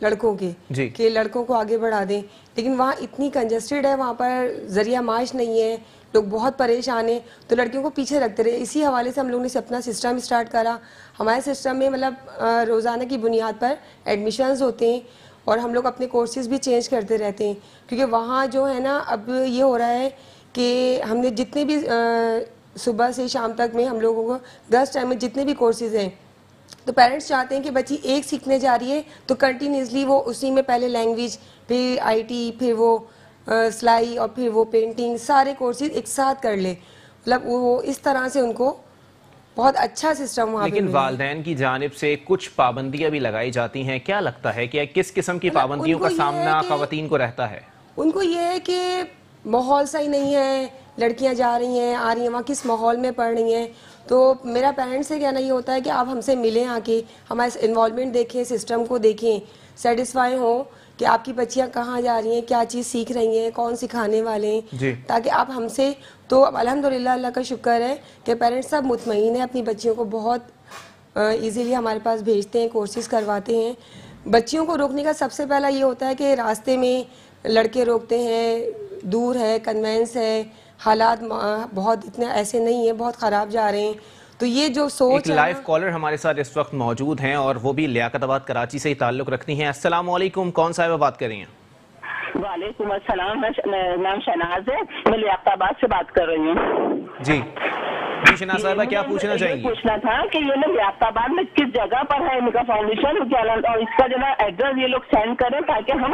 لڑکوں کے کہ لڑکوں کو آگے بڑھا دیں، لیکن وہاں اتنی کنجسٹڈ ہے، وہاں پر ذریعہ معاش نہیں ہے، لوگ بہت پریشان ہیں، تو لڑکیوں کو پیچھے رکھتے رہے. اسی حوالے سے ہم لوگوں نے اپنا سسٹم اسٹارٹ کرا. ہمارے سسٹم میں مطلب روزانہ کی بنیاد پر ایڈمیشنز ہوتے ہیں اور ہم لوگ اپنے کورسز بھی چینج کرتے رہتے ہیں، کیونکہ وہاں جو ہے نا اب یہ ہو رہا ہے کہ ہم نے جتنے بھی صبح سے شام تک میں ہم لوگوں کو 10 ٹائم میں جتنے بھی کورسز ہیں، تو پیرنٹس چاہتے ہیں کہ بچی ایک سیکھنے جا رہی ہے تو کنٹینیوسلی وہ اسی میں پہلے لینگویج، پھر آئی ٹی، پھر وہ سلائی اور پھر وہ پینٹنگ، سارے کورسز ایک ساتھ کر لے. مطلب وہ اس طرح سے ان کو بہت اچھا سسٹم وہاں پہ. لیکن والدین کی جانب سے کچھ پابندیاں بھی لگائی جاتی ہیں، کیا لگتا ہے کہ کس قسم کی پابندیوں کا سامنا خواتین کو رہتا ہے؟ ان کو یہ ہے کہ ماحول صحیح نہیں ہے، لڑکیاں جا رہی ہیں آ رہی ہیں، وہاں کس ماحول میں پڑھ رہی ہیں. تو میرا پیرنٹس سے کہنا یہ ہوتا ہے کہ آپ ہم سے ملیں، آ کے ہمارے انوالومنٹ دیکھیں، سسٹم کو دیکھیں، سیٹسفائی ہوں کہ آپ کی بچیاں کہاں جا رہی ہیں، کیا چیز سیکھ رہی ہیں، کون سکھانے والے ہیں، تاکہ آپ ہم سے. تو الحمدللہ اللہ کا شکر ہے کہ پیرنٹس سب مطمئن ہیں، اپنی بچیوں کو بہت ایزیلی ہمارے پاس بھیجتے ہیں، کورسز کرواتے ہیں. بچیوں کو روکنے کا سب سے پہلا یہ ہوتا ہے کہ راستے میں لڑکے روکتے ہیں، دور ہے، کنوینس ہے، حالات بہت اتنے ایسے نہیں ہیں، بہت خراب جا رہے ہیں. تو یہ جو سوچ ہے. لائیو کالر ہمارے ساتھ اس وقت موجود ہیں اور وہ بھی لیاقت آباد کراچی سے ہی تعلق رکھتی ہیں. السلام علیکم، کون صاحبہ بات کر رہی ہیں؟ وعلیکم السلام، میرا نام شہناز ہے، میں لیاقت آباد سے بات کر رہی ہوں. جی شہناز صاحبہ کیا پوچھنا چاہیں گی؟ پوچھنا تھا کہ یہ لوگ لیاقت آباد میں کس جگہ پر ہے ان کا فاؤنڈیشن، اور اس کا جو ہے ایڈریس یہ لوگ سینڈ کریں تاکہ ہم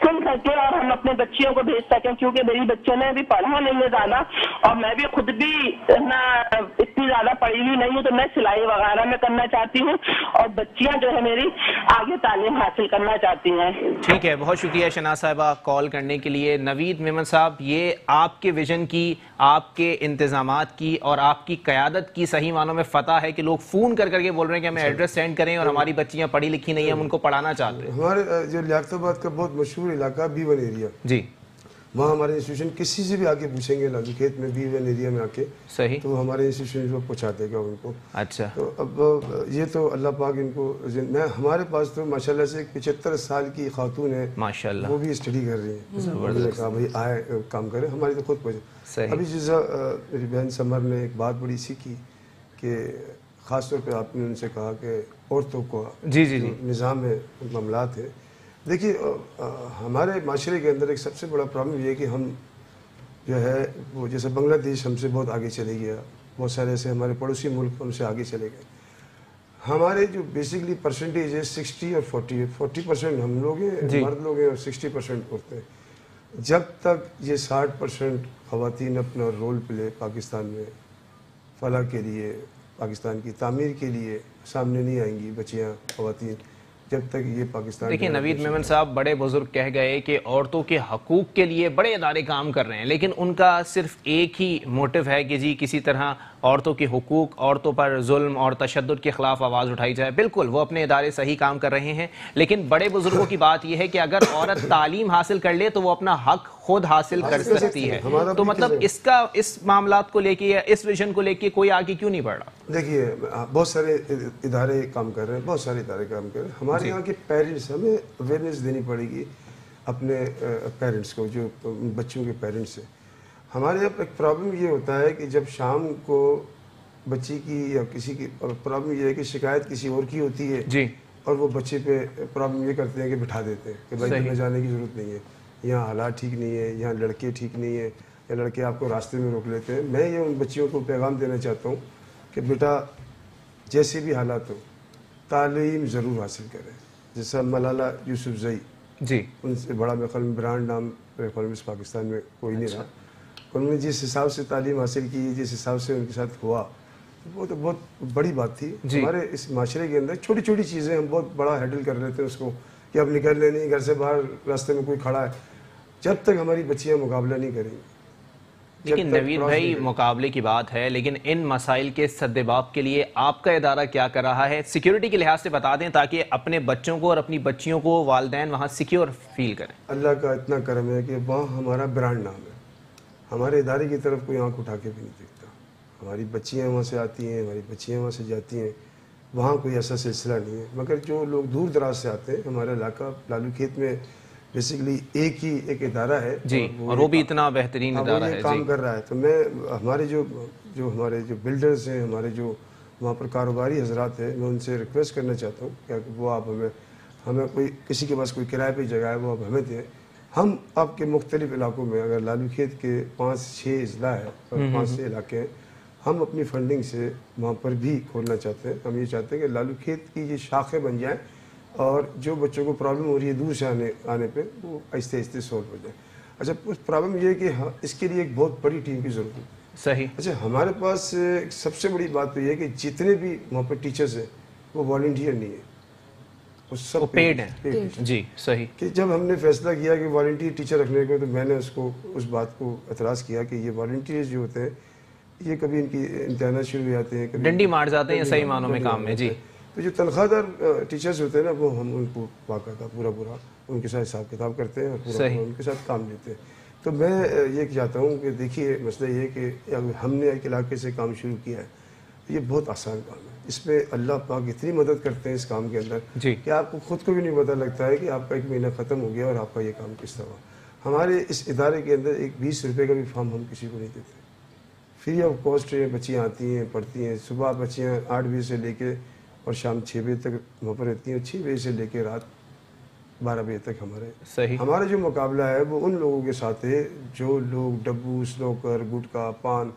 سن سکیں اور ہم اپنے بچیوں کو بھیج سکیں، کیونکہ میری بچوں نے ابھی پڑھا نہیں ہے زیادہ اور میں بھی خود بھی اتنی زیادہ پڑھی ہوئی نہیں ہوں، تو میں سلائی وغیرہ میں کرنا چاہتی ہوں اور بچیاں جو ہے میری آگے تعلیم حاصل کرنا چاہتی ہیں. ٹھیک ہے، بہت شکریہ شہناز صاحبہ کال کرنے کے لیے. نوید میمن صاحب، یہ آپ کے ویژن کی، آپ کے انتظامات کی اور آپ کی قیادت کی صحیح معنوں میں فتح ہے کہ لوگ فون کر کے بول رہے ہیں کہ ہمیں ایڈریس سینڈ کریں اور ہماری بچیاں پڑھی لکھی نہیں ہیں، ہم ان کو پڑھانا چاہتے ہیں. ہمارے جو لیاقت آباد کا بہت مشہور علاقہ B1 ایریا، جی وہاں ہمارے انسٹیٹیوشن کسی سے بھی آ کے پوچھیں گے لالو کھیت میں B1 ایریا میں آ کے، صحیح، تو ہمارے انسٹیٹیوشن کو پہنچا دے گا ان کو. اچھا، تو اب یہ تو اللہ پاک ان کو میں ہمارے پاس تو ماشاءاللہ سے 75 سال کی خاتون ہے ماشاءاللہ، وہ بھی اسٹڈی کر رہی ہیں. انہوں نے کہا بھائی آئے کام کریں، ہماری تو خود پہنچے. ابھی جیسا میری بہن سمر نے ایک بات بڑی سیکھی کہ خاص طور پہ آپ نے ان سے کہا کہ عورتوں کو نظام میں معاملات ہیں. دیکھیے ہمارے معاشرے کے اندر ایک سب سے بڑا پرابلم یہ ہے کہ ہم جو ہے وہ جیسے بنگلہ دیش ہم سے بہت آگے چلے گیا، بہت سارے ایسے ہمارے پڑوسی ملک ہم سے آگے چلے گئے. ہمارے جو بیسکلی پرسنٹیج ہے 60 اور 40% ہم لوگ ہیں، مرد لوگ ہیں اور 60% عورتیں. جب تک یہ 60% خواتین اپنا رول پلے پاکستان میں فلاح کے لیے، پاکستان کی تعمیر کے لیے سامنے نہیں آئیں گی بچیاں، خواتین، جب تک یہ پاکستان. دیکھیں نوید میمن صاحب، بڑے بزرگ کہہ گئے کہ عورتوں کے حقوق کے لیے بڑے ادارے کام کر رہے ہیں، لیکن ان کا صرف ایک ہی موٹو ہے کہ جی کسی طرح عورتوں کے حقوق، عورتوں پر ظلم اور تشدد کے خلاف آواز اٹھائی جائے. بالکل وہ اپنے ادارے صحیح کام کر رہے ہیں، لیکن بڑے بزرگوں کی بات یہ ہے کہ اگر عورت تعلیم حاصل کر لے تو وہ اپنا حق خود حاصل کر سکتی ہے. تو مطلب اس معاملات کو لے کے یا اس ویژن کو لے کے کوئی آگے کیوں نہیں بڑھ رہا؟ دیکھیے بہت سارے ادارے کام کر رہے ہیں، بہت سارے ادارے کام کر رہے ہیں. ہمارے یہاں کے پیرنٹس، ہمیں اویئرنیس دینی پڑے گی اپنے پیرنٹس کو، جو بچوں کے پیرنٹس ہیں. ہمارے یہاں ایک پرابلم یہ ہوتا ہے کہ جب شام کو بچی کی یا کسی کی پرابلم یہ ہے کہ شکایت کسی اور کی ہوتی ہے جی، اور وہ بچے پہ پرابلم یہ کرتے ہیں کہ بٹھا دیتے ہیں کہ بھائی تمہیں جانے کی ضرورت نہیں ہے، یہاں حالات ٹھیک نہیں ہے، یہاں لڑکے ٹھیک نہیں ہیں، یا لڑکے آپ کو راستے میں روک لیتے ہیں. میں یہ ان بچیوں کو پیغام دینا چاہتا ہوں کہ بیٹا جیسے بھی حالات ہو تعلیم ضرور حاصل کریں. جیسا ملالہ یوسفزئی، جی ان سے بڑا میرے خیال میں برانڈ نام میرے خیال میں اس پاکستان میں کوئی نہیں رہا. انہوں نے جس حساب سے تعلیم حاصل کی، جس حساب سے ان کے ساتھ ہوا، وہ تو بہت بڑی بات تھی. ہمارے اس معاشرے کے اندر چھوٹی چھوٹی چیزیں ہم بہت بڑا ہینڈل کر رہے تھے اس کو کہ اب نکل لے نہیں، گھر سے باہر راستے میں کوئی کھڑا ہے. جب تک ہماری بچیاں مقابلہ نہیں کریں گی. لیکن نوید بھائی مقابلے کی بات ہے، لیکن ان مسائل کے سدباب کے لیے آپ کا ادارہ کیا کر رہا ہے؟ سیکیورٹی کے لحاظ سے بتا دیں تاکہ اپنے بچوں کو اور اپنی بچیوں کو والدین وہاں سیکیور فیل کریں. اللہ کا اتنا کرم ہے کہ وہاں ہمارا برانڈ نام ہے. ہمارے ادارے کی طرف کوئی آنکھ اٹھا کے بھی نہیں دیکھتا. ہماری بچیاں وہاں سے آتی ہیں، ہماری بچیاں وہاں سے جاتی ہیں. وہاں کوئی ایسا سلسلہ نہیں ہے. مگر جو لوگ دور دراز سے آتے ہیں, ہمارا علاقہ لالو کھیت میں بیسیکلی ایک ادارہ ہے جی, اور وہ بھی اتنا بہترین ادارہ ہے, کام کر رہا ہے. تو میں ہمارے ہمارے جو بلڈرز ہیں, ہمارے جو وہاں پر کاروباری حضرات ہیں, میں ان سے ریکویسٹ کرنا چاہتا ہوں کہ وہ آپ ہمیں کوئی کسی کے پاس کوئی کرائے پہ جگہ ہے وہ آپ ہمیں دیں. ہم آپ کے مختلف علاقوں میں, اگر لالو کھیت کے 5-6 اضلاع ہے اور 5-6 علاقے ہیں, ہم اپنی فنڈنگ سے وہاں پر بھی کھولنا چاہتے ہیں. ہم یہ چاہتے ہیں کہ لالو کھیت کی یہ شاخیں بن جائیں اور جو بچوں کو پرابلم ہو رہی ہے دور سے آنے پہ وہ آہستہ آہستہ سولو ہو جائے. اچھا, پرابلم یہ ہے کہ اس کے لیے ایک بہت بڑی ٹیم کی ضرورت ہے. صحیح. اچھا, ہمارے پاس سب سے بڑی بات تو یہ ہے کہ جتنے بھی وہاں پر ٹیچرز ہیں وہ والنٹیئر نہیں ہیں, وہ سب پیڈ ہیں. جی صحیح. کہ جب ہم نے فیصلہ کیا کہ والنٹیئر ٹیچر رکھنے کو, تو میں نے اس بات کو اعتراض کیا کہ یہ والنٹیئرز جو ہوتے ہیں یہ کبھی ان کی امتحانات شروع ہو جاتے ہیں, کبھی ڈنڈی مار جاتے ہیں صحیح معنوں میں کام میں. جی, تو جو تنخواہ دار ٹیچرز ہوتے ہیں نا, وہ ہم ان کو باقاعدہ پورا ان کے ساتھ حساب کتاب کرتے ہیں اور پورا ان کے ساتھ کام لیتے ہیں. تو میں یہ چاہتا ہوں کہ دیکھیے مسئلہ یہ ہے کہ ہم نے ایک علاقے سے کام شروع کیا ہے, یہ بہت آسان کام ہے. اس میں اللہ پاک اتنی مدد کرتے ہیں اس کام کے اندر کہ آپ کو خود کو بھی نہیں پتہ لگتا ہے کہ آپ کا 1 مہینہ ختم ہو گیا اور آپ کا یہ کام کس طرح. ہمارے اس ادارے کے اندر ایک 20 روپے کا بھی فارم ہم کسی کو نہیں دیتے. فری آف کاسٹ بچیاں آتی ہیں, پڑھتی ہیں. صبح بچیاں 8 بجے سے لے کے اور شام 6 بجے تک وہاں پر رہتی ہیں, 6 بجے سے لے کے رات 12 بجے تک. ہمارا جو مقابلہ ہے وہ ان لوگوں کے ساتھ ہے جو لوگ ڈبو, سنوکر, گٹکا, پان,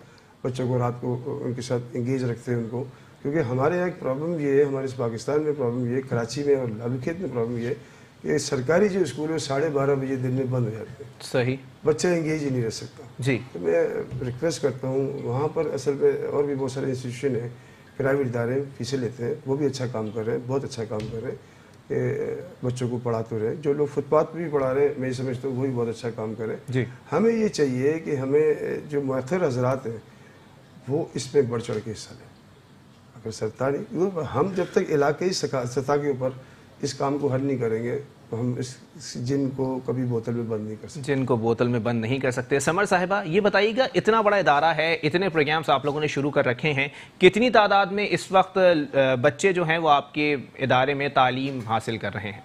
بچوں کو رات کو ان کے ساتھ انگیج رکھتے ہیں ان کو. کیونکہ ہمارے یہاں ایک پرابلم یہ ہے, ہمارے اس پاکستان میں پرابلم یہ ہے, کراچی میں اور لالو کھیت میں پرابلم یہ ہے کہ سرکاری جو اسکول ہے 12:30 بجے دن میں بند ہو جاتے ہیں. صحیح. بچہ انگیج ہی نہیں رہ سکتا. جی, تو میں ریکویسٹ کرتا ہوں, وہاں پر اصل میں اور بھی بہت سارے انسٹیٹیوشن ہیں, پرائیویٹ ادارے فیسیں لیتے ہیں, وہ بھی اچھا کام کر رہے ہیں, بہت اچھا کام کر رہے ہیں کہ بچوں کو پڑھا تو رہے. جو لوگ فٹ پاتھ پہ بھی پڑھا رہے ہیں, میں یہ سمجھتا ہوں وہ بھی بہت اچھا کام کر رہے ہیں. جی, ہمیں یہ چاہیے کہ ہمیں جو مؤثر حضرات ہیں وہ اس میں بڑھ چڑھ کے حصہ لیں. اگر سرکاری ہم جب تک علاقائی سطح کے اوپر اس کام کو حل نہیں کریں گے تو ہم اس جن کو کبھی بوتل میں بند نہیں کر سکتے. جن کو بوتل میں بند نہیں کر سکتے. سمر صاحبہ یہ بتائیے گا, اتنا بڑا ادارہ ہے, اتنے پروگرامز آپ لوگوں نے شروع کر رکھے ہیں, کتنی تعداد میں اس وقت بچے جو ہیں وہ آپ کے ادارے میں تعلیم حاصل کر رہے ہیں؟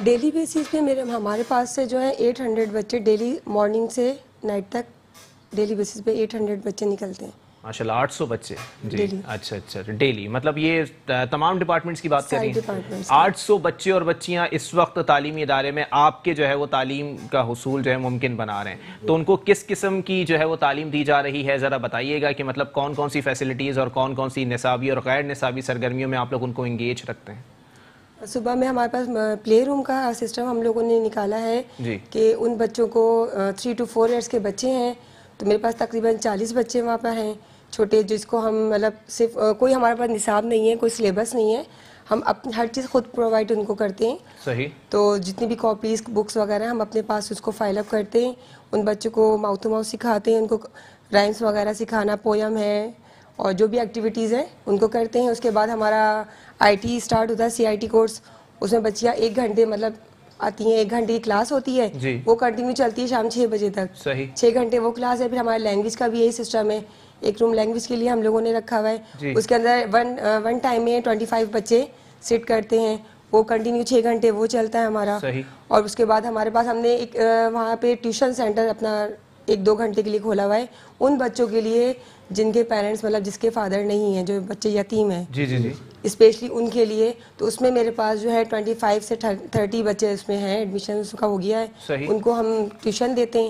ڈیلی بیسس پہ ہمارے پاس سے جو ہے 800 بچے ڈیلی, مارننگ سے نائٹ تک ڈیلی بیسس پہ 800 بچے نکلتے ہیں. ماشاءاللہ 800 بچے. جی, اچھا ڈیلی, مطلب یہ تمام ڈپارٹمنٹس کی بات کر رہی ہیں. 800 بچے اور بچیاں اس وقت تعلیمی ادارے میں آپ کے جو ہے وہ تعلیم کا حصول جو ہے ممکن بنا رہے ہیں. تو ان کو کس قسم کی جو ہے وہ تعلیم دی جا رہی ہے, ذرا بتائیے گا کہ مطلب کون کون سی فیسلٹیز اور کون کون سی نصابی اور غیر نصابی سرگرمیوں میں آپ لوگ ان کو انگیج رکھتے ہیں؟ صبح میں ہمارے پاس پلے روم کا سسٹم ہم لوگوں نے نکالا ہے کہ ان بچوں کو 3 to 4 ایئرس کے بچے ہیں, تو میرے پاس تقریباً 40 بچے وہاں پہ ہیں چھوٹے, جس کو ہم مطلب صرف کوئی ہمارے پاس نصاب نہیں ہے, کوئی سلیبس نہیں ہے, ہم اپنی ہر چیز خود پرووائڈ ان کو کرتے ہیں. صحیح. تو جتنی بھی کاپیز, بکس وغیرہ ہم اپنے پاس اس کو فائل اپ کرتے ہیں. ان بچوں کو ماؤتھ ٹو ماؤتھ سکھاتے ہیں, ان کو رائمس وغیرہ سکھانا, پویم ہے اور جو بھی ایکٹیویٹیز ہیں ان کو کرتے ہیں. اس کے بعد ہمارا IT اسٹارٹ ہوتا ہے, CIT کورس. اس میں بچیاں 1 گھنٹے مطلب آتی ہیں, 1 گھنٹے کی کلاس ہوتی ہے, وہ کنٹینیو چلتی ہے شام 6 بجے تک. 6 گھنٹے وہ کلاس ہے. پھر ہمارے لینگویج کا بھی یہی سسٹم ہے, ایک روم لینگویج کے لیے ہم لوگوں نے رکھا ہوا ہے. اس کے اندر ون ٹائم میں 25 بچے سٹ کرتے ہیں, وہ کنٹینیو 6 گھنٹے وہ چلتا ہے ہمارا. اور اس کے بعد ہمارے پاس ہم نے ایک وہاں پہ ٹیوشن سینٹر اپنا 1-2 گھنٹے کے لیے کھولا ہوا ہے ان بچوں کے لیے جن کے پیرنٹس مطلب جس کے فادر نہیں ہیں, جو بچے یتیم ہیں, اسپیشلی ان کے لیے. تو اس میں میرے پاس جو ہے 25 سے 30 بچے اس میں ہیں, ایڈمیشن کا ہو گیا ہے, ان کو ہم ٹیوشن دیتے ہیں.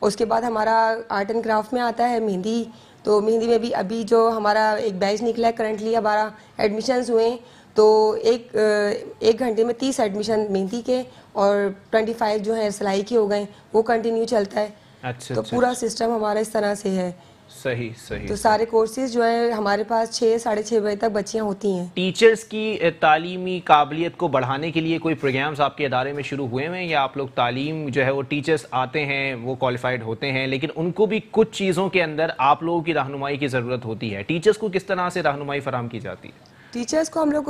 اس کے بعد ہمارا آرٹ اینڈ کرافٹ میں آتا ہے مہندی. تو مہندی میں بھی ابھی جو ہمارا ایک بیچ نکلا ہے, کرنٹلی ہمارا ایڈمیشنز ہوئے ہیں, تو ایک گھنٹے میں 30 ایڈمیشن مہندی کے اور 25 جو ہیں سلائی کے ہو گئے, وہ کنٹینیو چلتا ہے. تو پورا سسٹم ہمارا اس طرح سے ہے. صحیح. تو سارے کورسز جو ہے ہمارے پاس 6-6:30 بجے تک بچیاں ہوتی ہیں. ٹیچرز کی تعلیمی قابلیت کو بڑھانے کے لیے کوئی پروگرامز آپ کے ادارے میں شروع ہوئے ہیں, یا آپ لوگ تعلیم جو ہے وہ ٹیچرز آتے ہیں وہ کوالیفائڈ ہوتے ہیں, لیکن ان کو بھی کچھ چیزوں کے اندر آپ لوگوں کی رہنمائی کی ضرورت ہوتی ہے؟ ٹیچرز کو کس طرح سے رہنمائی فراہم کی جاتی ہے؟ ٹیچرز کو ہم لوگ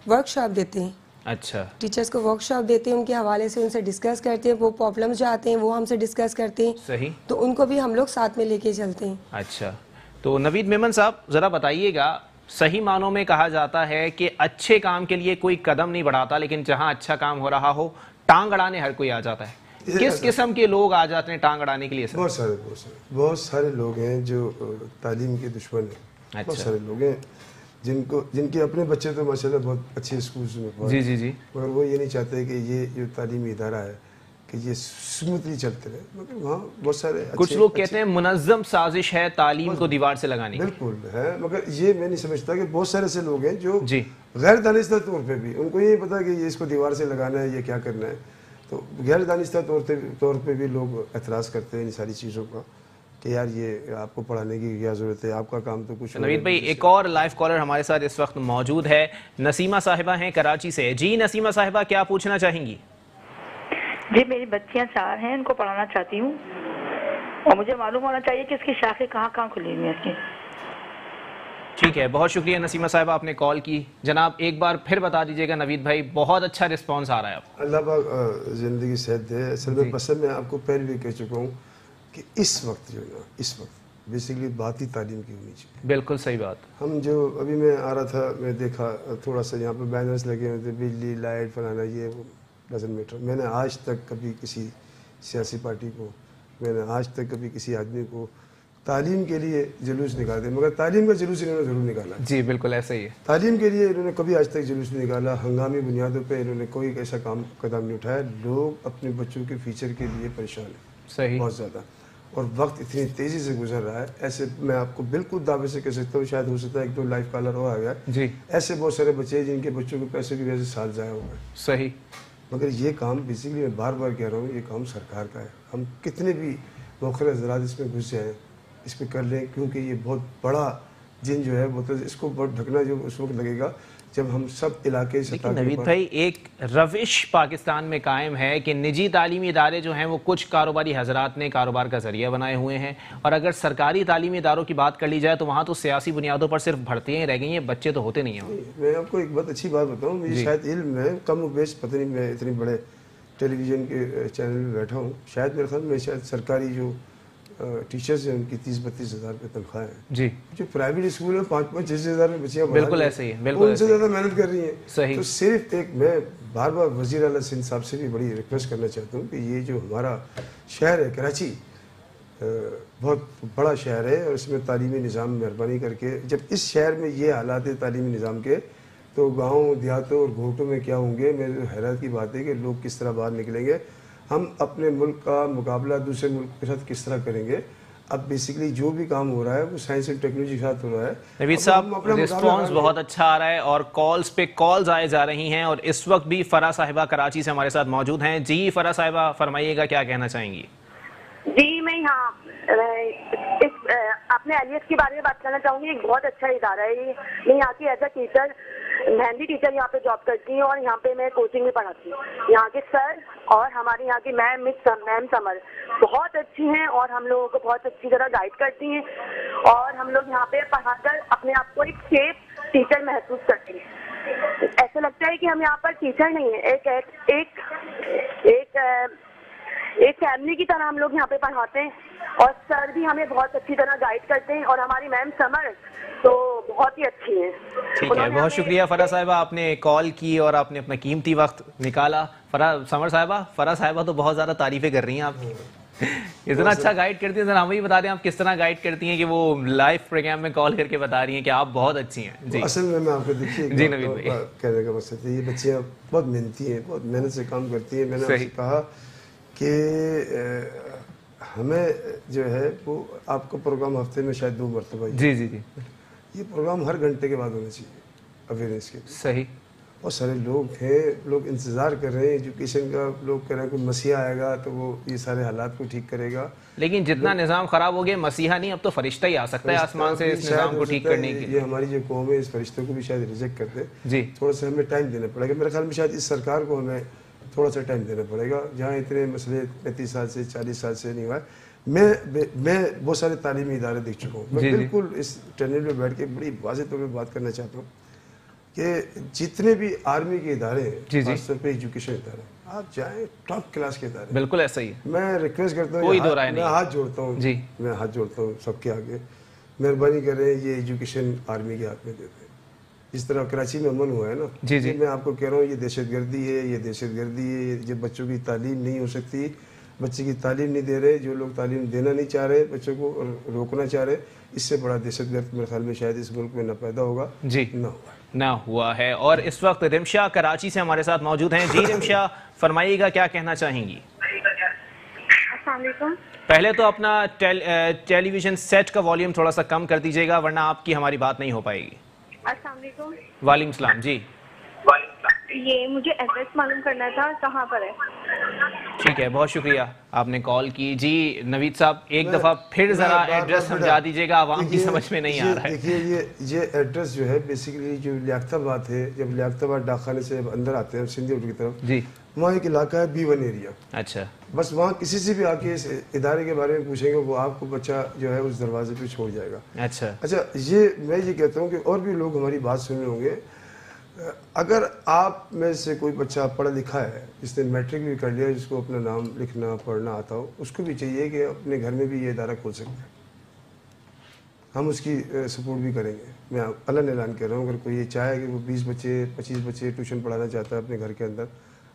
ورک شاپ دیتے ہیں. اچھا. ٹیچرز کو ورک شاپ دیتے ہیں, ان کے حوالے سے ان سے ڈسکس کرتے ہیں, وہ پرابلمس جو آتے ہیں وہ ہم سے ڈسکس کرتے ہیں. صحیح. تو ان کو بھی ہم لوگ ساتھ میں لے کے چلتے ہیں. اچھا. تو نوید میمن صاحب ذرا بتائیے گا صحیح معنوں میں کہا جاتا ہے کہ اچھے کام کے لیے کوئی قدم نہیں بڑھاتا، لیکن جہاں اچھا کام ہو رہا ہو ٹانگ اڑانے ہر کوئی آ جاتا ہے۔ کس قسم کے لوگ آ جاتے ہیں ٹانگ اڑانے کے لیے؟ بہت سارے لوگ ہیں جو تعلیم کے دشمن ہیں، بہت سارے لوگ ہیں جن کے اپنے بچے تو ماشاءاللہ بہت اچھے اسکولز میں پڑھتے ہیں، جی مگر وہ یہ نہیں چاہتے کہ یہ جو تعلیمی ادارہ ہے کہ یہ سموتھلی چلتے رہے، مگر وہاں بہت سارے کچھ لوگ کہتے ہیں منظم سازش ہے تعلیم کو دیوار سے لگانے کی۔ بالکل ہے، مگر یہ میں نہیں سمجھتا کہ بہت سارے ایسے لوگ ہیں جو غیر دانستہ طور پہ بھی ان کو یہ پتا کہ یہ اس کو دیوار سے لگانا ہے، یہ کیا کرنا ہے، تو غیر دانستہ طور پہ بھی لوگ اعتراض کرتے ہیں ان ساری چیزوں کا کہ یار یہ آپ کو پڑھانے کی کیا ضرورت ہے، آپ کا کام تو کچھ۔ نوید بھائی ایک اور لائیو کالر ہمارے ساتھ اس وقت موجود ہے، نسیمہ صاحبہ ہیں کراچی سے۔ جی نسیمہ صاحبہ کیا پوچھنا چاہیں گی؟ جی میری بچیاں 4 ہیں، ان کو پڑھانا چاہتی ہوں اور مجھے معلوم ہونا چاہیے کہ اس کی شاخیں کہاں کہاں کھلی ہوئی ہیں اس کی۔ ٹھیک ہے، بہت شکریہ نسیمہ صاحبہ آپ نے کال کی۔ جناب ایک بار پھر بتا دیجئے گا نوید بھائی، بہت اچھا رسپانس آ رہا ہے آپ۔ اللہ پاک زندگی صحت دے۔ اصل میں پسند میں آپ کو پہلے بھی کہہ چکا ہوں کہ اس وقت جو ہے نا، اس وقت بیسیکلی بات ہی تعلیم کی ہونی چاہیے۔ بالکل صحیح بات۔ ہم جو ابھی میں آ رہا تھا میں دیکھا تھوڑا سا یہاں پہ بینرز لگے ہوئے تھے، بجلی لائٹ فلانا، یہ ڈزنٹ میٹر۔ میں نے آج تک کبھی کسی سیاسی پارٹی کو، میں نے آج تک کبھی کسی آدمی کو تعلیم کے لیے جلوس نکالتے، مگر تعلیم کا جلوس انہوں نے ضرور نکالا۔ جی بالکل ایسا ہی ہے۔ تعلیم کے لیے انہوں نے کبھی آج تک جلوس نہیں نکالا، ہنگامی بنیادوں پہ انہوں نے کوئی ایسا قدم نہیں اٹھایا۔ لوگ اپنے بچوں کے فیوچر کے لیے پریشان ہیں صحیح بہت زیادہ، اور وقت اتنی تیزی سے گزر رہا ہے۔ ایسے میں آپ کو بالکل دعوے سے کہہ سکتا ہوں، شاید ہو سکتا ہے 1-2 لائف کالر اور آ گیا جی، ایسے بہت سارے بچے ہیں جن کے بچوں کے پیسے کی وجہ سے سال ضائع ہو گئے۔ صحیح، مگر یہ کام بیسیکلی میں بار بار کہہ رہا ہوں، یہ کام سرکار کا ہے۔ ہم کتنے بھی موخر حضرات اس میں گھس جائیں، اس پہ کر لیں، کیونکہ یہ بہت بڑا جن جو ہے وہ تو اس کو بہت ڈھکنا جو اس وقت لگے گا جب ہم سب علاقے لیکن نوید بھائی ایک روش پاکستان میں قائم ہے کہ نجی تعلیمی ادارے جو ہیں وہ کچھ کاروباری حضرات نے کاروبار کا ذریعہ بنائے ہوئے ہیں، اور اگر سرکاری تعلیمی اداروں کی بات کر لی جائے تو وہاں تو سیاسی بنیادوں پر صرف بھرتیاں رہ گئی ہیں، بچے تو ہوتے نہیں ہیں۔ میں آپ کو ایک بات اچھی بات بتاؤں، مجھے شاید علم ہے کم و بیش، پتہ نہیں میں اتنے بڑے ٹیلی ویژن کے چینل میں بیٹھا ہوں، شاید میرے خیال میں شاید سرکاری جو ٹیچرز ہیں ان کی 30-32 ہزار روپے تنخواہ ہیں، جی جو پرائیویٹ اسکول ہیں 5-5-6 ہزار میں بچیاں بالکل ایسے ہی ہے، بالکل ان سے زیادہ محنت کر رہی ہیں۔ صحیح، تو صرف ایک میں بار بار وزیر اعلیٰ سندھ صاحب سے بھی بڑی ریکویسٹ کرنا چاہتا ہوں کہ یہ جو ہمارا شہر ہے کراچی، بہت بڑا شہر ہے اور اس میں تعلیمی نظام مہربانی کر کے، جب اس شہر میں یہ حالات ہے تعلیمی نظام کے، تو گاؤں دیہاتوں اور گھوٹوں میں کیا ہوں گے؟ میرے حیرت کی بات ہے کہ لوگ کس طرح باہر نکلیں گے، ہم اپنے ملک کا مقابلہ دوسرے ملک کے ساتھ کس طرح کریں گے؟ اب بیسیکلی جو بھی کام ہو رہا ہے وہ سائنس اینڈ ٹیکنالوجی کے ساتھ ہو رہا ہے۔ نوید صاحب رسپانس بہت اچھا آ رہا ہے اور کالز پہ کالز آئے جا رہی ہیں، اور اس وقت بھی فرح صاحبہ کراچی سے ہمارے ساتھ موجود ہیں۔ جی فرح صاحبہ فرمائیے گا، کیا کہنا چاہیں گی؟ جی میں یہاں اپنے ایلیس کے بارے میں بات کرنا چاہوں گی۔ ایک بہت اچھا ادارہ ہے یہ۔ میں یہاں کی as a teacher, mehndi teacher یہاں پہ جاب کرتی ہوں، اور یہاں پہ میں کوچنگ بھی پڑھاتی ہوں۔ یہاں کے سر اور ہماری یہاں کی میم سمر بہت اچھی ہیں اور ہم لوگوں کو بہت اچھی طرح گائیڈ کرتی ہیں، اور ہم لوگ یہاں پہ پڑھا کر اپنے آپ کو ایک سیف ٹیچر محسوس کرتے ہیں۔ ایسا لگتا ہے کہ ہم یہاں پر ٹیچر نہیں ہیں، ایک فیملی کی طرح ہم لوگ یہاں پہ پڑھاتے ہیں، اور سر بھی ہمیں بہت اچھی طرح گائیڈ کرتے ہیں، اور ہماری میم سمر تو بہت ہی اچھی ہیں۔ ٹھیک ہے، بہت شکریہ فرح صاحبہ، آپ نے کال کی اور آپ نے اپنا قیمتی وقت نکالا۔ فرح صاحبہ تو بہت زیادہ تعریفیں کر رہی ہیں آپ کی، اتنا اچھا گائیڈ کرتی ہیں۔ ذرا ہمیں بھی بتا دیں آپ کس طرح گائیڈ کرتی ہیں کہ وہ لائیو پروگرام میں کال کر کے بتا رہی ہیں کہ آپ بہت اچھی ہیں۔ جی اصل میں آپ کو دیکھیے جی نوید بھائی کہنے کا مقصد ہے، یہ بچیاں بہت محنتی ہیں، بہت محنت سے کام کرتی ہیں۔ میں نے آپ سے کہا کہ ہمیں جو ہے وہ آپ کا پروگرام ہفتے میں شاید 2 مرتبہ، جی جی جی یہ پروگرام ہر گھنٹے کے بعد ہونا چاہیے اویئرنیس کے لیے۔ صحیح، بہت سارے لوگ ہیں، لوگ انتظار کر رہے ہیں ایجوکیشن کا، لوگ کہہ رہے ہیں کوئی مسیحا آئے گا تو وہ یہ سارے حالات کو ٹھیک کرے گا، لیکن جتنا نظام خراب ہو گیا مسیحا نہیں، اب تو فرشتہ ہی آ سکتا ہے آسمان سے اس نظام کو ٹھیک کرنے کے لیے۔ یہ ہماری جو قوم ہے اس فرشتوں کو بھی شاید ریجیکٹ کرتے، جی تھوڑا سا ہمیں ٹائم دینا پڑے گا۔ میرے خیال میں شاید اس سرکار کو ہمیں تھوڑا سا ٹائم دینا پڑے گا، جہاں اتنے مسئلے 35 سال سے 40 سال سے نہیں ہوا ہے۔ میں بہت سارے تعلیمی ادارے دیکھ چکا ہوں، میں بالکل اس چینل پہ بیٹھ کے بڑی واضح طور پہ بات کرنا چاہتا ہوں کہ جتنے بھی آرمی کے ادارے ہیں، خاص طور پہ ایجوکیشن ادارے، آپ جائیں ٹاپ کلاس کے ادارے، بالکل ایسا ہی ہے۔ میں ریکویسٹ کرتا ہوں، میں ہاتھ جوڑتا ہوں، میں ہاتھ جوڑتا ہوں سب کے آگے مہربانی کریں یہ ایجوکیشن آرمی کے ہاتھ میں دیتے ہیں. اس طرح کراچی میں امن ہوا ہے نا, جی میں آپ کو کہہ رہا ہوں یہ دہشت گردی ہے, یہ دہشت گردی ہے. جب بچوں کی تعلیم نہیں ہو سکتی, بچے کی تعلیم نہیں دے رہے, جو لوگ تعلیم دینا نہیں چاہ رہے بچوں کو اور روکنا چاہ رہے, اس سے بڑا دہشت گرد میرے خیال میں شاید اس ملک میں نہ پیدا ہوگا, جی نہ ہوا ہے. اور اس وقت رمشا کراچی سے ہمارے ساتھ موجود ہیں. جی رمشا, فرمائیے گا کیا کہنا چاہیں گی؟ السلام علیکم. پہلے تو اپنا ٹیلی ویژن سیٹ کا والیوم تھوڑا سا کم کر دیجیے گا, ورنہ آپ کی ہماری بات نہیں ہو پائے گی. السلام علیکم. وعلیکم السلام. جی یہ مجھے ایڈریس معلوم کرنا تھا, کہاں پر ہے؟ ٹھیک ہے, بہت شکریہ آپ نے کال کی. جی نوید صاحب ایک دفعہ پھر ذرا ایڈریس سمجھا دیجیے گا, عوام کی سمجھ میں نہیں آ رہا ہے. دیکھیے یہ ایڈریس جو ہے بیسیکلی جو لیاقت آباد ہے, جب لیاقت آباد ڈاک خانے سے اندر آتے ہیں سندھی روڈ کی طرف, جی وہاں ایک علاقہ ہے B1 ایریا. اچھا, بس وہاں کسی سے بھی آ کے اس ادارے کے بارے میں پوچھیں گے, وہ آپ کو بچہ جو ہے اس دروازے پہ چھوڑ جائے گا. اچھا یہ میں یہ کہتا ہوں کہ اور بھی لوگ ہماری بات سن رہے ہوں گے, اگر آپ میں سے کوئی بچہ پڑھا لکھا ہے, جس نے میٹرک بھی کر لیا, جس کو اپنا نام لکھنا پڑھنا آتا ہو, اس کو بھی چاہیے کہ اپنے گھر میں بھی یہ ادارہ کھول سکتے ہیں. ہم اس کی سپورٹ بھی کریں گے. میں علن اعلان کر رہا ہوں, اگر کوئی یہ چاہے کہ وہ 20 بچے 25 بچے ٹیوشن پڑھانا چاہتا ہے اپنے گھر کے اندر,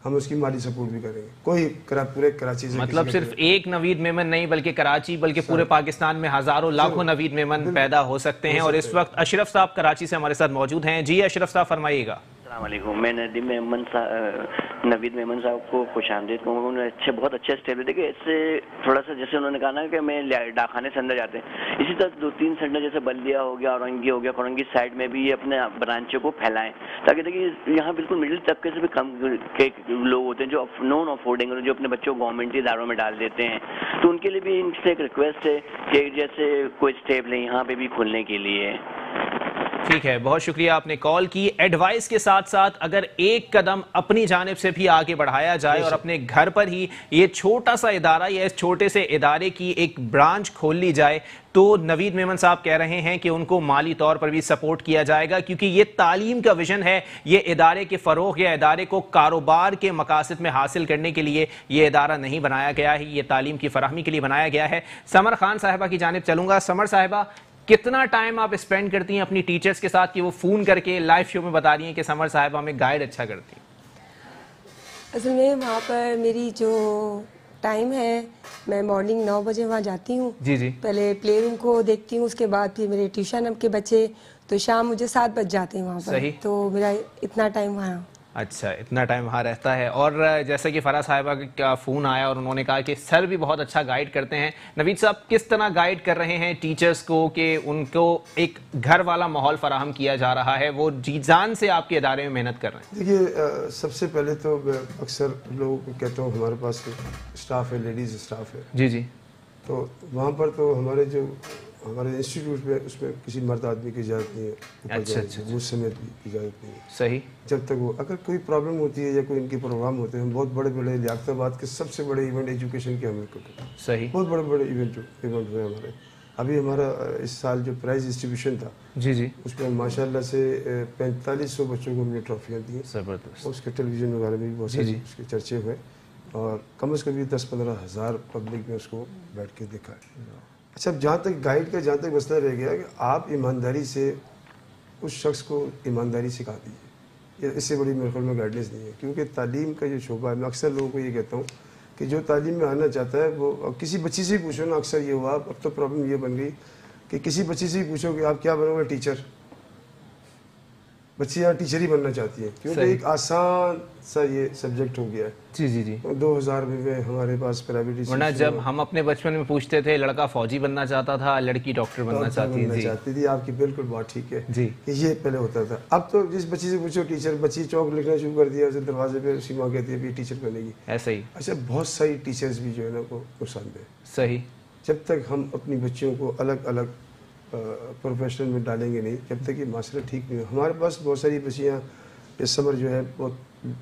ہم اس کی مالی سپورٹ بھی کریں گے. کوئی پورے کراچی سے, مطلب صرف ایک نوید میمن نہیں بلکہ کراچی بلکہ پورے پاکستان میں ہزاروں لاکھوں نوید میمن پیدا ہو سکتے ہیں. اور اس وقت اشرف صاحب کراچی سے ہمارے ساتھ موجود ہیں. جی اشرف صاحب فرمائیے گا. السلام علیکم. میں نوید میمن صاحب کو خوش آمدید کہوں گا. انہوں نے بہت اچھے اسٹیپ لیتے کہ اس سے تھوڑا سا, جیسے انہوں نے کہا نا کہ میں ڈاک خانے سے اندر جاتے ہیں, اسی طرح 2-3 سینٹر جیسے بلدیا ہو گیا, اورنگی ہو گیا, اورنگی سائڈ میں بھی یہ اپنے برانچوں کو پھیلائیں, تاکہ دیکھیے یہاں بالکل مڈل طبقے سے بھی کم کے لوگ ہوتے ہیں جو نان افورڈنگ, جو اپنے بچوں کو گورنمنٹ اداروں میں ڈال دیتے ہیں, تو ان کے لیے بھی ان سے ایک ریکویسٹ ہے کہ جیسے کوئی اسٹیپ لیں یہاں پہ بھی کھولنے کے لیے. ٹھیک ہے, بہت شکریہ آپ نے کال کی. ایڈوائس کے ساتھ ساتھ اگر ایک قدم اپنی جانب سے بھی آگے بڑھایا جائے اور اپنے گھر پر ہی یہ چھوٹا سا ادارہ یا اس چھوٹے سے ادارے کی ایک برانچ کھول لی جائے, تو نوید میمن صاحب کہہ رہے ہیں کہ ان کو مالی طور پر بھی سپورٹ کیا جائے گا, کیونکہ یہ تعلیم کا ویژن ہے. یہ ادارے کے فروغ یا ادارے کو کاروبار کے مقاصد میں حاصل کرنے کے لیے یہ ادارہ نہیں بنایا گیا ہے, یہ تعلیم کی فراہمی کے لیے بنایا گیا ہے. سمر خان صاحبہ کی جانب چلوں گا. سمر صاحبہ, کتنا ٹائم آپ اسپینڈ کرتی ہیں اپنی ٹیچرز کے ساتھ کہ وہ فون کر کے لائیو شو میں بتا رہی ہیں کہ سمر صاحبہ ہمیں گائیڈ اچھا کرتی ہیں؟ اصل میں وہاں پر میری جو ٹائم ہے, میں مارننگ 9 بجے وہاں جاتی ہوں. جی پہلے پلے روم کو دیکھتی ہوں, اس کے بعد پھر میرے ٹیوشن کے بچے, تو شام مجھے 7 بج جاتے ہیں وہاں پر. تو میرا اتنا ٹائم وہاں. اچھا, اتنا ٹائم وہاں رہتا ہے. اور جیسے کہ فرح صاحبہ کا فون آیا اور انہوں نے کہا کہ سر بھی بہت اچھا گائیڈ کرتے ہیں, نوید صاحب کس طرح گائیڈ کر رہے ہیں ٹیچرز کو کہ ان کو ایک گھر والا ماحول فراہم کیا جا رہا ہے, وہ جی جان سے آپ کے ادارے میں محنت کر رہے ہیں؟ دیکھیے سب سے پہلے تو اکثر لوگوں کو کہتا ہوں ہمارے پاس اسٹاف ہے, لیڈیز اسٹاف ہے. جی تو وہاں پر تو ہمارے انسٹیٹیوٹ میں اس میں کسی مرد آدمی کی اجازت نہیں ہے, اچھا مجھ سمیت بھی اجازت نہیں ہے. صحیح. جب تک وہ, اگر کوئی پرابلم ہوتی ہے یا کوئی ان کے پروگرام ہوتے ہیں, ہم بہت بڑے بڑے لیاقت آباد کے سب سے بڑے ایونٹ ایجوکیشن کے ہم کرتے ہیں. صحیح, بہت بڑے بڑے ایونٹ ہوئے ہمارے. ابھی ہمارا اس سال جو پرائز ڈسٹریبیوشن تھا, جی اس میں ماشاء اللہ سے 4500 بچوں کو ہم نے ٹرافیاں دی. زبردست. اس کے ٹیلی ویژن وغیرہ میں بھی بہت سارے اس کے چرچے ہوئے, اور کم از کم بھی 10-15 ہزار پبلک نے اس کو بیٹھ کے دیکھا ہے. اچھا, اب جہاں تک گائیڈ کا جہاں تک مسئلہ رہ گیا کہ آپ ایمانداری سے اس شخص کو ایمانداری سکھا دیجیے, اس سے بڑی میرے خیال میں گائیڈنس نہیں ہے. کیونکہ تعلیم کا جو شعبہ ہے, میں اکثر لوگوں کو یہ کہتا ہوں کہ جو تعلیم میں آنا چاہتا ہے وہ کسی بچی سے ہی پوچھو نا. اکثر یہ ہوا, اب تو پرابلم یہ بن گئی کہ کسی بچی سے ہی پوچھو کہ آپ کیا بنو گے, ٹیچر. بچی یہاں ٹیچر ہی بننا چاہتی ہے, کیونکہ ایک آسان سا یہ سبجیکٹ ہو گیا ہے. جی 2000 میں ہمارے پاس پرائیویٹ, ورنہ جب ہم اپنے بچپن میں پوچھتے تھے لڑکا فوجی بننا چاہتا تھا, لڑکی ڈاکٹر بننا چاہتی تھی. آپ کی بالکل بات ٹھیک ہے کہ یہ پہلے ہوتا تھا. اب تو جس بچی سے پوچھو ٹیچر, بچی چوک لکھنا شروع کر دیا, اسے دروازے پہ اسی ماں کہتی ہے بھی ٹیچر بنے گی. ایسا ہی. اچھا, بہت ساری ٹیچرز بھی جو ہے نا وہ نقصان دہ. صحیح. جب تک ہم اپنی بچیوں کو الگ الگ پروفیشنل میں ڈالیں گے نہیں, جب تک یہ معاشرہ ٹھیک نہیں ہو. ہمارے پاس بہت ساری بچیاں اس سمر جو ہے بہت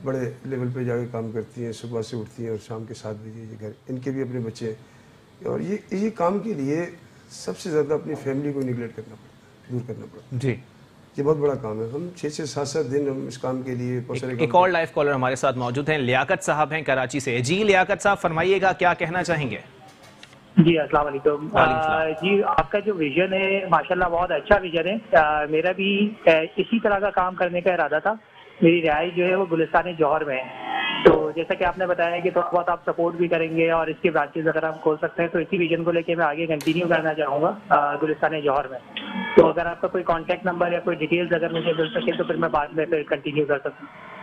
بڑے لیول پہ جا کے کام کرتی ہیں, صبح سے اٹھتی ہیں اور شام کے 7 بجے یہ گھر, ان کے بھی اپنے بچے ہیں. اور یہ کام کے لیے سب سے زیادہ اپنی فیملی کو نیگلیکٹ کرنا پڑتا ہے, دور کرنا پڑتا ہے. جی, یہ بہت بڑا کام ہے. ہم 6-7 دن ہم اس کام کے لیے. ایک اور لائیو کالر ہمارے ساتھ موجود ہیں, لیاقت صاحب ہیں کراچی سے. جی لیاقت صاحب فرمائیے گا, کیا کہنا چاہیں گے؟ جی السلام علیکم. جی آپ کا جو ویژن ہے ماشاءاللہ بہت اچھا ویژن ہے. میرا بھی اسی طرح کا کام کرنے کا ارادہ تھا. میری رہائش جو ہے وہ گلستان جوہر میں ہے. تو جیسا کہ آپ نے بتایا کہ تھوڑا بہت آپ سپورٹ بھی کریں گے اور اس کی برانچز اگر ہم کھول سکتے ہیں تو اسی ویژن کو لے کے میں آگے کنٹینیو کرنا چاہوں گا گلستان جوہر میں. تو اگر آپ کا کوئی کانٹیکٹ نمبر یا کوئی ڈیٹیلز اگر مجھے مل سکے تو پھر میں بعد میں پھر کنٹینیو کر سکوں.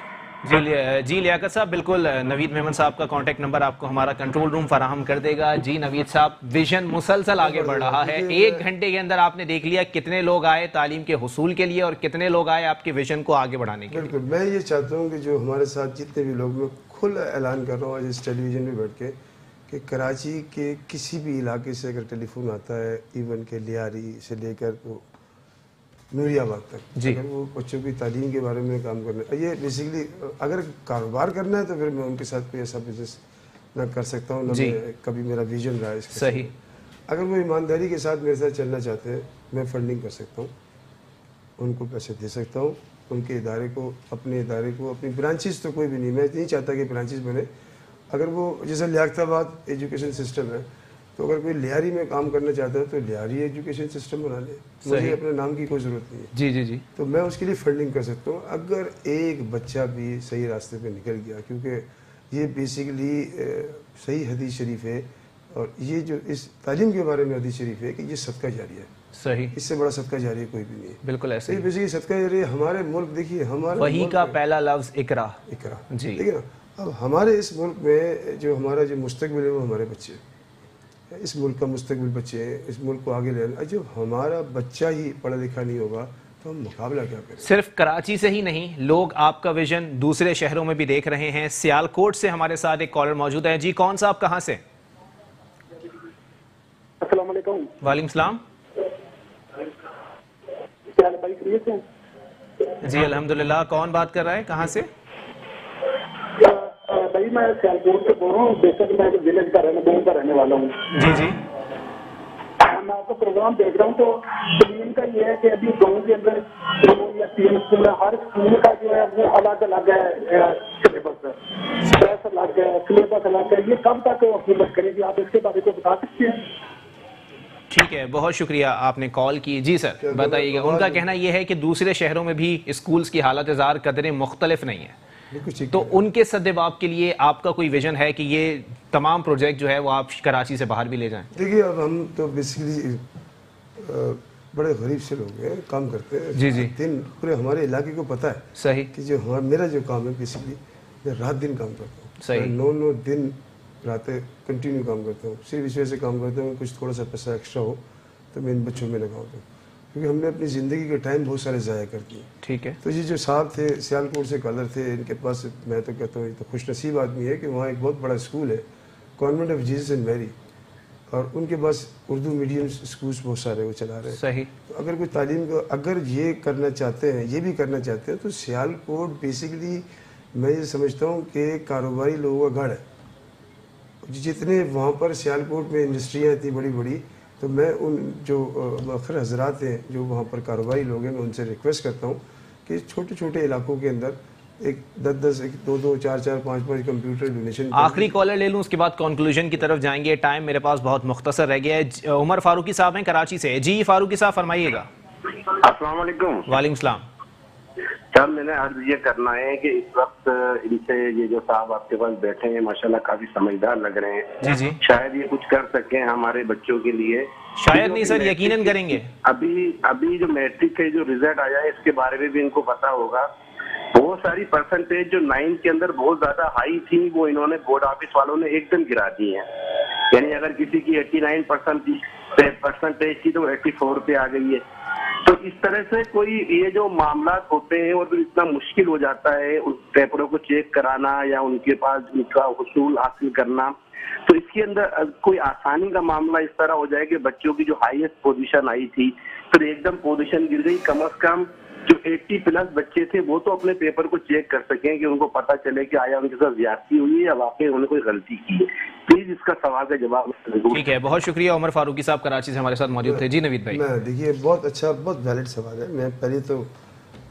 جی لیاقت صاحب بالکل نوید میمن صاحب کا کانٹیکٹ نمبر آپ کو ہمارا کنٹرول روم فراہم کر دے گا. جی نوید صاحب ویژن مسلسل آگے بڑھ رہا ہے. 1 گھنٹے کے اندر آپ نے دیکھ لیا کتنے لوگ آئے تعلیم کے حصول کے لیے اور کتنے لوگ آئے آپ کے ویژن کو آگے بڑھانے کے لیے. بالکل میں یہ چاہتا ہوں کہ جو ہمارے ساتھ جتنے بھی لوگ میں کھلا اعلان کر رہا ہوں آج اس ٹیلی ویژن میں بیٹھ کے کہ کراچی کے کسی بھی علاقے سے اگر ٹیلی فون آتا ہے ایون کہ لیاری سے لے کر نوری آباد تک اگر وہ بچوں کی تعلیم کے بارے میں کام کرنا ہے یہ بیسیکلی اگر کاروبار کرنا ہے تو پھر میں ان کے ساتھ کوئی ایسا بزنس نہ کر سکتا ہوں نہ میں کبھی میرا ویژن رہا ہے اس کا. اگر وہ ایمانداری کے ساتھ میرے ساتھ چلنا چاہتے ہیں میں فنڈنگ کر سکتا ہوں ان کو پیسے دے سکتا ہوں ان کے ادارے کو اپنے اپنی برانچز تو کوئی بھی نہیں میں نہیں چاہتا کہ برانچز بنے. اگر وہ جیسے لیاقت آباد ایجوکیشن سسٹم ہے تو اگر کوئی لیاری میں کام کرنا چاہتا ہے تو لیاری ایجوکیشن سسٹم بنا لے. مجھے اپنے نام کی کوئی ضرورت نہیں ہے. جی تو میں اس کے لیے فنڈنگ کر سکتا ہوں اگر ایک بچہ بھی صحیح راستے پہ نکل گیا کیونکہ یہ بیسیکلی صحیح حدیث شریف ہے اور یہ جو اس تعلیم کے بارے میں حدیث شریف ہے کہ یہ صدقہ جاریہ ہے. صحیح اس سے بڑا صدقہ جاریہ کوئی بھی نہیں ہے. بالکل ایسے بیسیکلی صدقہ جاریہ ہمارے ملک دیکھیے ہمارا وہی کا پہلا لفظ اقرا جی ٹھیک ہے نا. اب ہمارے اس ملک میں جو ہمارا جو مستقبل ہے وہ ہمارے بچے اس ملک کا مستقبل بچے ہیں اس ملک کو آگے لے جب ہمارا بچہ ہی پڑھا لکھا نہیں ہوگا تو ہم مقابلہ کیا کریں. صرف کراچی سے ہی نہیں لوگ آپ کا ویژن دوسرے شہروں میں بھی دیکھ رہے ہیں. سیالکوٹ سے ہمارے ساتھ ایک کالر موجود ہے. جی کون صاحب کہاں سے؟ السلام علیکم. وعلیکم السلام. جی الحمدللہ. کون بات کر رہا ہے کہاں سے؟ بھائی میں سیالکوٹ سے بول رہا ہوں. بیسک میں ولیج کا رہنے والا ہوں. جی میں آپ کا پروگرام دیکھ رہا ہوں تو زمین کا یہ ہے کہ ابھی گاؤں کے اندر 2 یا 3 اسکول ہے. ہر اسکول کا جو ہے وہ الگ الگ ہے سلیبس ہے الگ ہے سلیبس الگ ہے. یہ کب تک حکومت کرے گی آپ اس کے بارے کو بتا سکتے ہیں؟ ٹھیک ہے بہت شکریہ آپ نے کال کی. جی سر بتائیے گا. ان کا کہنا یہ ہے کہ دوسرے شہروں میں بھی اسکولز کی حالت زار قدریں مختلف نہیں ہیں تو ان کے سدباب کے لیے آپ کا کوئی ویژن ہے کہ یہ تمام پروجیکٹ جو ہے وہ آپ کراچی سے باہر بھی لے جائیں؟ دیکھیے اب ہم تو بیسیکلی بڑے غریب سے لوگ ہیں کام کرتے ہیں. جی دن پورے ہمارے علاقے کو پتہ ہے صحیح کہ جو میرا جو کام ہے بیسیکلی میں رات دن کام کرتا ہوں. صحیح 9 دن راتیں کنٹینیو کام کرتا ہوں. صرف اس وجہ سے کام کرتا ہوں کچھ تھوڑا سا پیسہ ایکسٹرا ہو تو میں ان بچوں میں لگاؤں گا کیونکہ ہم نے اپنی زندگی کے ٹائم بہت سارے ضائع کر دیے. ٹھیک ہے. تو یہ جو صاحب تھے سیالکوٹ سے کالر تھے ان کے پاس میں تو کہتا ہوں یہ تو خوش نصیب آدمی ہے کہ وہاں ایک بہت بڑا اسکول ہے کانوینٹ آف جیزس اینڈ میری اور ان کے پاس اردو میڈیم اسکولس بہت سارے وہ چلا رہے ہیں. صحیح. تو اگر کوئی تعلیم کو اگر یہ کرنا چاہتے ہیں یہ بھی کرنا چاہتے ہیں تو سیالکوٹ بیسیکلی میں یہ سمجھتا ہوں کہ کاروباری لوگوں کا گڑھ ہے. جتنے وہاں پر سیالکوٹ میں انڈسٹریاں تھیں بڑی بڑی تو میں ان جو مؤخر حضرات ہیں جو وہاں پر کاروباری لوگ ہیں میں ان سے ریکویسٹ کرتا ہوں کہ چھوٹے چھوٹے علاقوں کے اندر ایک 10 2 4 5 کمپیوٹر ڈونیشن. آخری کالر لے لوں اس کے بعد کنکلوژن کی طرف جائیں گے. ٹائم میرے پاس بہت مختصر رہ گیا ہے. عمر فاروقی صاحب ہیں کراچی سے. جی فاروقی صاحب فرمائیے گا. السلام علیکم. وعلیکم السلام. سر میں نے عرض یہ کرنا ہے کہ اس وقت ان سے یہ جو صاحب آپ کے پاس بیٹھے ہیں ماشاءاللہ کافی سمجھدار لگ رہے ہیں. جی شاید یہ کچھ کر سکیں ہمارے بچوں کے لیے. شاید نہیں سر یقیناً کریں گے. ابھی جو میٹرک کے جو رزلٹ آیا ہے اس کے بارے میں بھی ان کو پتا ہوگا. بہت ساری پرسنٹیج جو 9 کے اندر بہت زیادہ ہائی تھی وہ انہوں نے بورڈ آفس والوں نے ایک دم گرا دی ہیں. یعنی اگر کسی کی 89% پرسنٹیج تھی تو 84 پہ آ گئی ہے. تو اس طرح سے کوئی یہ جو معاملات ہوتے ہیں اور اتنا مشکل ہو جاتا ہے اس پیپروں کو چیک کرانا یا ان کے پاس ان کا حصول حاصل کرنا تو اس کے اندر کوئی آسانی کا معاملہ اس طرح ہو جائے کہ بچوں کی جو ہائیسٹ پوزیشن آئی تھی پھر ایک دم پوزیشن گر گئی. کم از کم جو 80+ بچے تھے وہ تو اپنے پیپر کو چیک کر سکیں کہ ان کو پتہ چلے کہ آیا ان کے ساتھ زیادتی ہوئی ہے یا واقعی انہوں نے کوئی غلطی کی ہے. پلیز اس کا سوال کا جواب. ٹھیک ہے بہت شکریہ. عمر فاروقی صاحب کراچی سے ہمارے ساتھ موجود تھے. جی نوید بھائی. دیکھیے بہت اچھا بہت ویلڈ سوال ہے. میں پہلے تو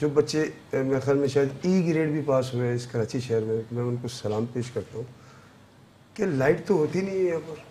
جو بچے میرے خیال میں شاید ای گریڈ بھی پاس ہوئے اس کراچی شہر میں ان کو سلام پیش کرتا ہوں کہ لائٹ تو ہوتی نہیں ہے یہاں پر.